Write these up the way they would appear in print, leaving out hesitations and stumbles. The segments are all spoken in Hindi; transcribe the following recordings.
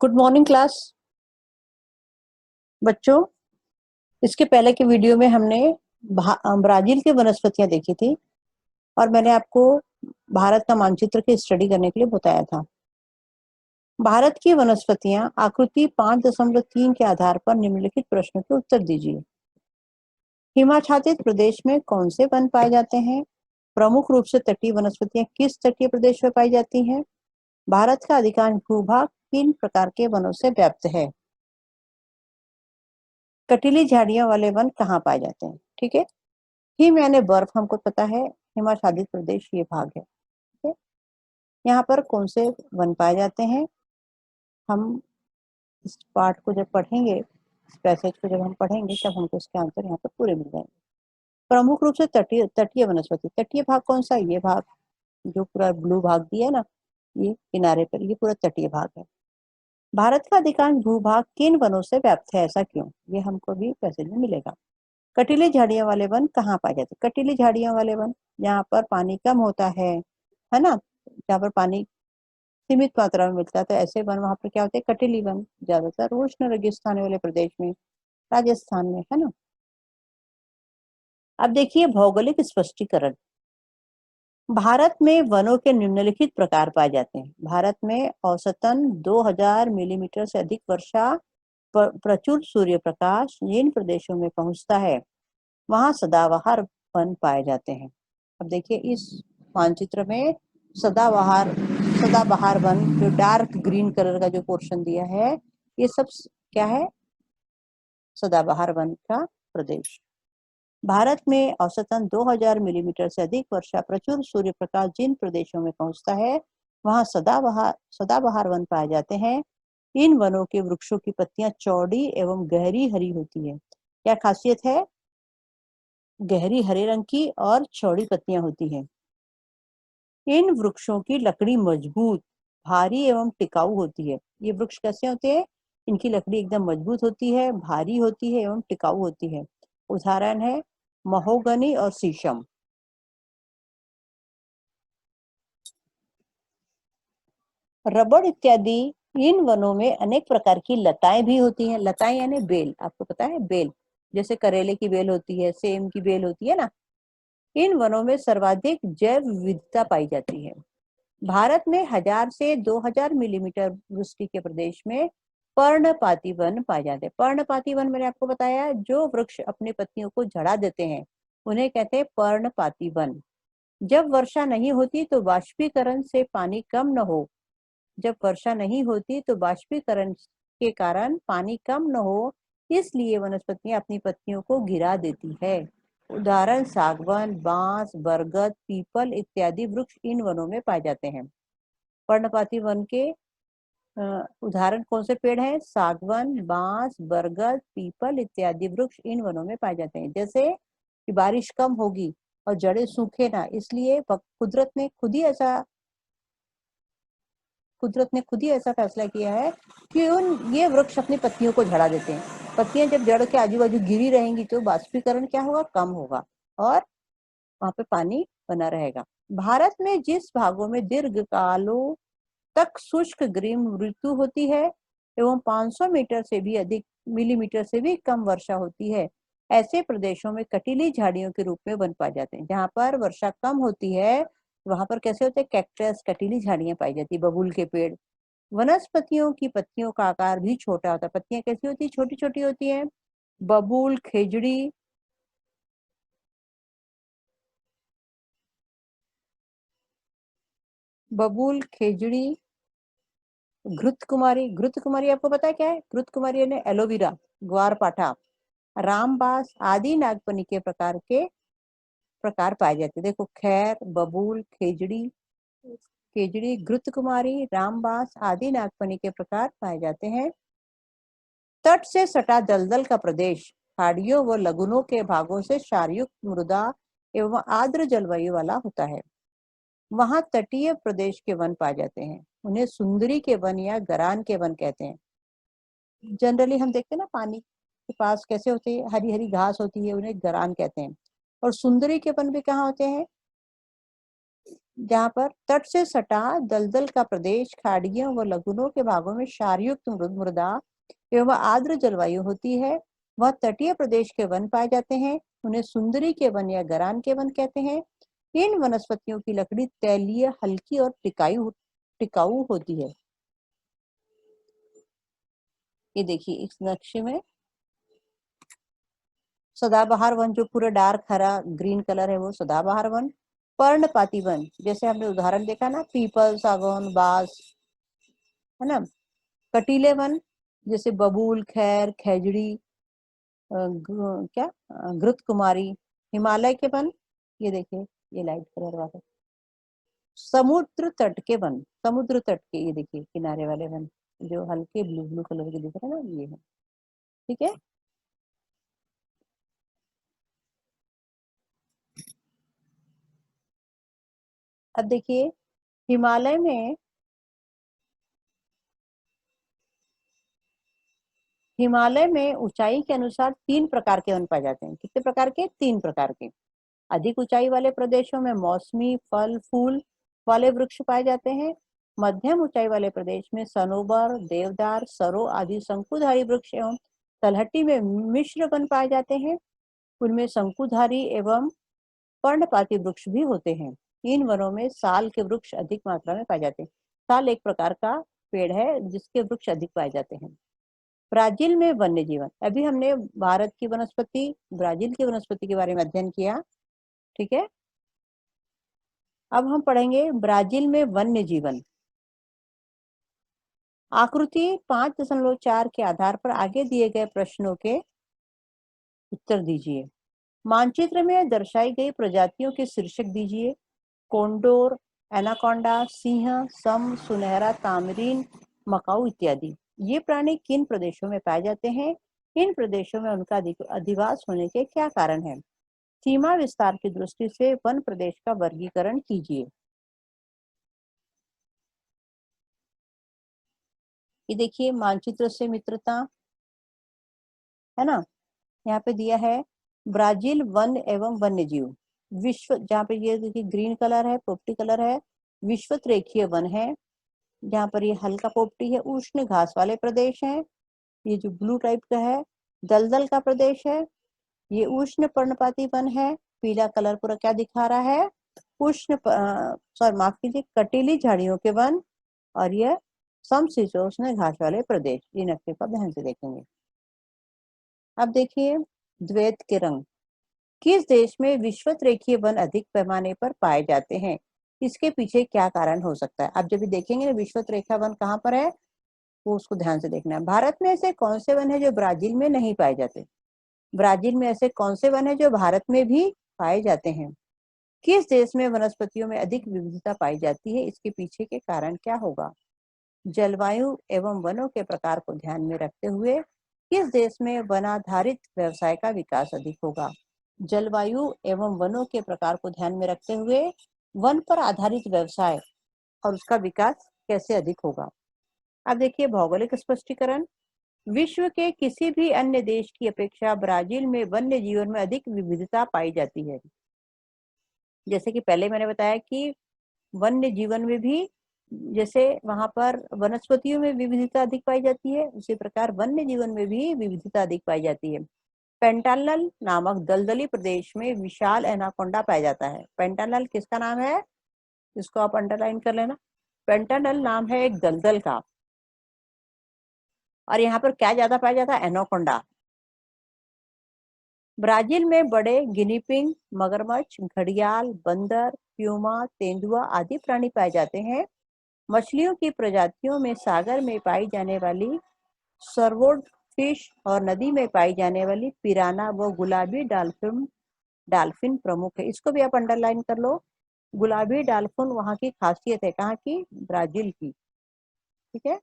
गुड मॉर्निंग क्लास बच्चों। इसके पहले के वीडियो में हमने ब्राजील की वनस्पतियां देखी थी और मैंने आपको भारत का मानचित्र की स्टडी करने के लिए बताया था। भारत की वनस्पतियां आकृति 5.3 के आधार पर निम्नलिखित प्रश्नों के उत्तर दीजिए। हिमाच्छादित प्रदेश में कौन से वन पाए जाते हैं? प्रमुख रूप से तटीय वनस्पतियां किस तटीय प्रदेश में पाई जाती हैं? भारत का अधिकांश भूभाग किन प्रकार के वनों से व्याप्त है? कटीली झाड़ियों वाले वन कहाँ पाए जाते हैं? ठीक है, हिम यानी बर्फ हमको पता है, हिमाच्छादित प्रदेश ये भाग है। ठीक है, यहाँ पर कौन से वन पाए जाते हैं? हम इस पार्ट को जब पढ़ेंगे, इस पैसेज को जब हम पढ़ेंगे तब हमको इसके आंसर यहाँ पर पूरे मिल जाएंगे। प्रमुख रूप से तटीय तटीय वनस्पति, तटीय भाग कौन सा? ये भाग जो पूरा ब्लू भाग दिया है ना, ये किनारे पर, ये पूरा तटीय भाग है। भारत का अधिकांश भूभाग किन वनों से व्याप्त है, ऐसा क्यों? ये हमको भी पैसेज में मिलेगा। कटीली झाड़ियों वाले वन कहाँ पाए जाते हैं? कटीली झाड़ियों वाले वन जहाँ पर पानी कम होता है ना, जहाँ पर पानी सीमित मात्रा में मिलता है, तो ऐसे वन वहां पर क्या होते हैं? कटीली वन। ज्यादातर उष्ण रेगिस्तान वाले प्रदेश में, राजस्थान में, है ना। अब देखिए भौगोलिक स्पष्टीकरण। भारत में वनों के निम्नलिखित प्रकार पाए जाते हैं। भारत में औसतन 2000 मिलीमीटर से अधिक वर्षा, प्रचुर सूर्य प्रकाश जिन प्रदेशों में पहुंचता है वहां सदाबहार वन पाए जाते हैं। अब देखिए इस मानचित्र में सदाबहार सदाबहार वन, जो डार्क ग्रीन कलर का जो पोर्शन दिया है, ये सब क्या है? सदाबहार वन का प्रदेश। भारत में औसतन 2000 मिलीमीटर से अधिक वर्षा, प्रचुर सूर्य प्रकाश जिन प्रदेशों में पहुंचता है वहां सदाबहार वन पाए जाते हैं। इन वनों के वृक्षों की पत्तियां चौड़ी एवं गहरी हरी होती है। क्या खासियत है? गहरी हरे रंग की और चौड़ी पत्तियां होती हैं। इन वृक्षों की लकड़ी मजबूत, भारी एवं टिकाऊ होती है। ये वृक्ष कैसे होते हैं? इनकी लकड़ी एकदम मजबूत होती है, भारी होती है एवं टिकाऊ होती है। उदाहरण है महोगनी और शीशम। रबड़ इत्यादि इन वनों में अनेक प्रकार की लताएं भी होती हैं। लताएं यानी बेल, आपको पता है बेल, जैसे करेले की बेल होती है, सेम की बेल होती है ना। इन वनों में सर्वाधिक जैव विविधता पाई जाती है। भारत में 1000 से 2000 मिलीमीटर वृष्टि के प्रदेश में पर्णपाती वन पाए जाते हैं। पर्णपाती वन मैंने आपको बताया, जो वृक्ष अपनी पत्तियों को झड़ा देते हैं उन्हें कहते हैं पर्णपाती वन। जब वर्षा नहीं होती तो बाष्पीकरण से पानी कम न हो जब वर्षा नहीं होती तो बाष्पीकरण के कारण पानी कम न हो, इसलिए वनस्पतियां अपनी पत्तियों को गिरा देती है। उदाहरण सागवान, बांस, बरगद, पीपल इत्यादि वृक्ष इन वनों में पाए जाते हैं। पर्णपाती वन के उदाहरण कौन से पेड़ हैं? सागवान, बांस, बरगद, पीपल इत्यादि वृक्ष इन वनों में पाए जाते हैं। जैसे कि बारिश कम होगी और जड़ें सूखे ना, इसलिए कुदरत ने खुद ही ऐसा फैसला किया है कि ये वृक्ष अपनी पत्तियों को झड़ा देते हैं। पत्तियां जब जड़ के आजू बाजू गिरी रहेंगी तो बाष्पीकरण क्या होगा? कम होगा और वहां पे पानी बना रहेगा। भारत में जिस भागों में दीर्घ कालों तक शुष्क ग्रीष्म ऋतु होती है एवं 500 मीटर से भी अधिक मिलीमीटर से भी कम वर्षा होती है, ऐसे प्रदेशों में कटीली झाड़ियों के रूप में वन पाए जाते हैं। जहाँ पर वर्षा कम होती है वहां पर कैसे होते हैं? कैक्टस, कटीली झाड़ियां पाई जाती है, बबूल के पेड़। वनस्पतियों की पत्तियों का आकार भी छोटा होता है। पत्तियां कैसी होती है? छोटी छोटी होती हैं। बबूल, खेजड़ी, घृत कुमारी। घृत कुमारी आपको पता है क्या है? घृत कुमारी यानी एलोवेरा, ग्वारपाठा, रामबास आदि नागफनी के प्रकार पाए जाते हैं। देखो खैर, बबूल, खेजड़ी, घृत कुमारी, रामबास आदि नागफनी के प्रकार पाए जाते हैं। तट से सटा दलदल का प्रदेश खाड़ियों व लगुनों के भागों से क्षारयुक्त मृदा एवं आर्द्र जलवायु वाला होता है। वहां तटीय प्रदेश के वन पाए जाते हैं। उन्हें सुंदरी के वन या गरान के वन कहते हैं। जनरली हम देखते हैं ना, पानी के पास कैसे होते हैं? हरी हरी घास होती है, उन्हें गरान कहते हैं। और सुंदरी के वन भी कहाँ होते हैं? जहाँ पर तट से सटा दलदल का प्रदेश, खाड़ियों व लगुनों के भागों में क्षारयुक्त मृदा एवं आर्द्र जलवायु होती है। वह तटीय प्रदेश के वन पाए जाते हैं। उन्हें सुंदरी के वन या गरान के वन कहते हैं। इन वनस्पतियों की लकड़ी तैलीय, हल्की और टिकाऊ टिकाऊ होती है। ये देखिए इस नक्शे में सदाबहार वन जो पूरा डार्क हरा ग्रीन कलर है वो सदाबहार वन। पर्णपाती वन जैसे हमने उदाहरण देखा ना, पीपल, सागौन, बांस, है ना। कटीले वन जैसे बबूल, खैर, खेजड़ी, घृत कुमारी। हिमालय के वन, ये देखिए ये लाइट कलर वाले। समुद्र तट के वन, समुद्र तट के ये देखिए किनारे वाले वन जो हल्के ब्लू ब्लू कलर के दिख रहे हैं ना, ये है। ठीक है। अब देखिए हिमालय में, हिमालय में ऊंचाई के अनुसार 3 प्रकार के वन पाए जाते हैं। कितने प्रकार के? 3 प्रकार के। अधिक ऊंचाई वाले प्रदेशों में मौसमी फल फूल वाले वृक्ष पाए जाते हैं। मध्यम ऊंचाई वाले प्रदेश में सनोबर, देवदार, सरो आदि शंकुधारी वृक्ष एवं तलहटी में मिश्र वन पाए जाते हैं। उनमें शंकुधारी एवं पर्णपाती वृक्ष भी होते हैं। इन वनों में साल के वृक्ष अधिक मात्रा में पाए जाते हैं। साल एक प्रकार का पेड़ है जिसके वृक्ष अधिक पाए जाते हैं। ब्राजील में वन्य जीवन, अभी हमने भारत की वनस्पति, ब्राजील की वनस्पति के बारे में अध्ययन किया। ठीक है। अब हम पढ़ेंगे ब्राजील में वन्य जीवन। आकृति 5.4 के आधार पर आगे दिए गए प्रश्नों के उत्तर दीजिए। मानचित्र में दर्शाई गई प्रजातियों के शीर्षक दीजिए। कोंडोर, एनाकोंडा, सिंह, सम, सुनहरा तामरीन, मकाऊ इत्यादि। ये प्राणी किन प्रदेशों में पाए जाते हैं? इन प्रदेशों में उनका अधिवास होने के क्या कारण है? सीमा विस्तार की दृष्टि से वन प्रदेश का वर्गीकरण कीजिए। ये देखिए मानचित्र से मित्रता, है ना। यहाँ पे दिया है ब्राजील वन एवं वन्य जीव विश्व, जहाँ पे ये देखिए ग्रीन कलर है, पोपटी कलर है, विश्वत रेखीय वन है। जहाँ पर ये हल्का पोपटी है, उष्ण घास वाले प्रदेश हैं। ये जो ब्लू टाइप का है दलदल का प्रदेश है। ये उष्ण पर्णपाती वन है। पीला कलर पूरा क्या दिखा रहा है? उष्ण सॉरी माफ कीजिए, कटीली झाड़ियों के वन। और यह समशीतोष्ण घास वाले प्रदेश। इन नक्शे पर ध्यान से देखेंगे। अब देखिए द्वैत के रंग। किस देश में विषुवत रेखीय वन अधिक पैमाने पर पाए जाते हैं? इसके पीछे क्या कारण हो सकता है? आप जब भी देखेंगे ना विषुवत रेखा वन कहाँ पर है, वो उसको ध्यान से देखना है। भारत में ऐसे कौन से वन है जो ब्राजील में नहीं पाए जाते? ब्राजील में ऐसे कौन से वन है जो भारत में भी पाए जाते हैं? किस देश में वनस्पतियों में अधिक विविधता पाई जाती है? इसके पीछे के कारण क्या होगा? जलवायु एवं वनों के प्रकार को ध्यान में रखते हुए किस देश में वनाधारित व्यवसाय का विकास अधिक होगा? जलवायु एवं वनों के प्रकार को ध्यान में रखते हुए वन पर आधारित व्यवसाय और उसका विकास कैसे अधिक होगा? अब देखिए भौगोलिक स्पष्टीकरण। विश्व के किसी भी अन्य देश की अपेक्षा ब्राजील में वन्य जीवन में अधिक विविधता पाई जाती है। जैसे कि पहले मैंने बताया कि वन्य जीवन में भी जैसे वहां पर वनस्पतियों में विविधता अधिक पाई जाती है, उसी प्रकार वन्य जीवन में भी विविधता अधिक पाई जाती है। पेंटानल नामक दलदली प्रदेश में विशाल एनाकोंडा पाया जाता है। पेंटानल किसका नाम है? इसको आप अंडरलाइन कर लेना। पेंटानल नाम है एक दलदल का। और यहाँ पर क्या ज्यादा पाया जाता है? एनाकोंडा। ब्राजील में बड़े गिनीपिग, मगरमच्छ, घड़ियाल, बंदर, प्यूमा, तेंदुआ आदि प्राणी पाए जाते हैं। मछलियों की प्रजातियों में सागर में पाई जाने वाली सर्वोड फिश और नदी में पाई जाने वाली पिराना व गुलाबी डॉल्फिन डॉल्फिन प्रमुख है। इसको भी आप अंडरलाइन कर लो। गुलाबी डॉल्फिन वहां की खासियत है, कहाँ की? ब्राजील की। ठीक है।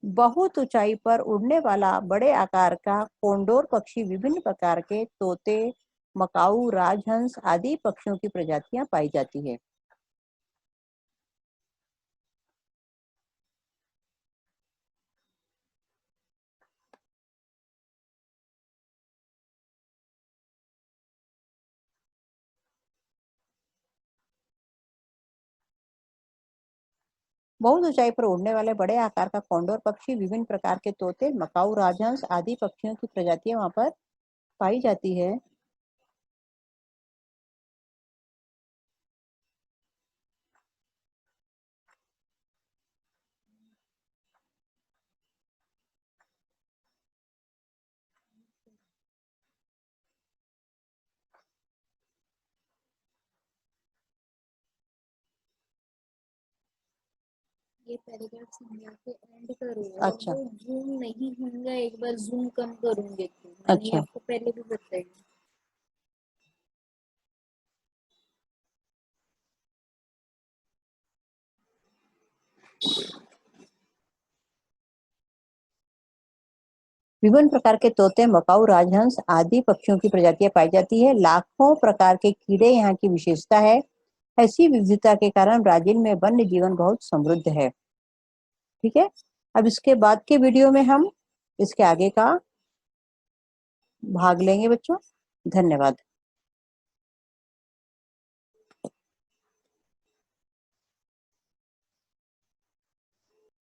बहुत ऊंचाई पर उड़ने वाला बड़े आकार का कोंडोर पक्षी विभिन्न प्रकार के तोते, मकाऊ, राजहंस आदि पक्षियों की प्रजातियां पाई जाती है। बहुत ऊंचाई पर उड़ने वाले बड़े आकार का कॉन्डोर पक्षी, विभिन्न प्रकार के तोते, मकाऊ राजहंस आदि पक्षियों की प्रजातियां वहां पर पाई जाती है। ये पैराग्राफ समझा के एंड करो। अच्छा। वो जूम नहीं होगा, एक बार जूम कम करूंगे तो मैंने अच्छा। आपको पहले भी बताया। विभिन्न प्रकार के तोते, मकाऊ राजहंस आदि पक्षियों की प्रजातियां पाई जाती है। लाखों प्रकार के कीड़े यहाँ की विशेषता है। ऐसी विविधता के कारण ब्राजील में वन्य जीवन बहुत समृद्ध है। ठीक है, अब इसके बाद के वीडियो में हम इसके आगे का भाग लेंगे बच्चों। धन्यवाद।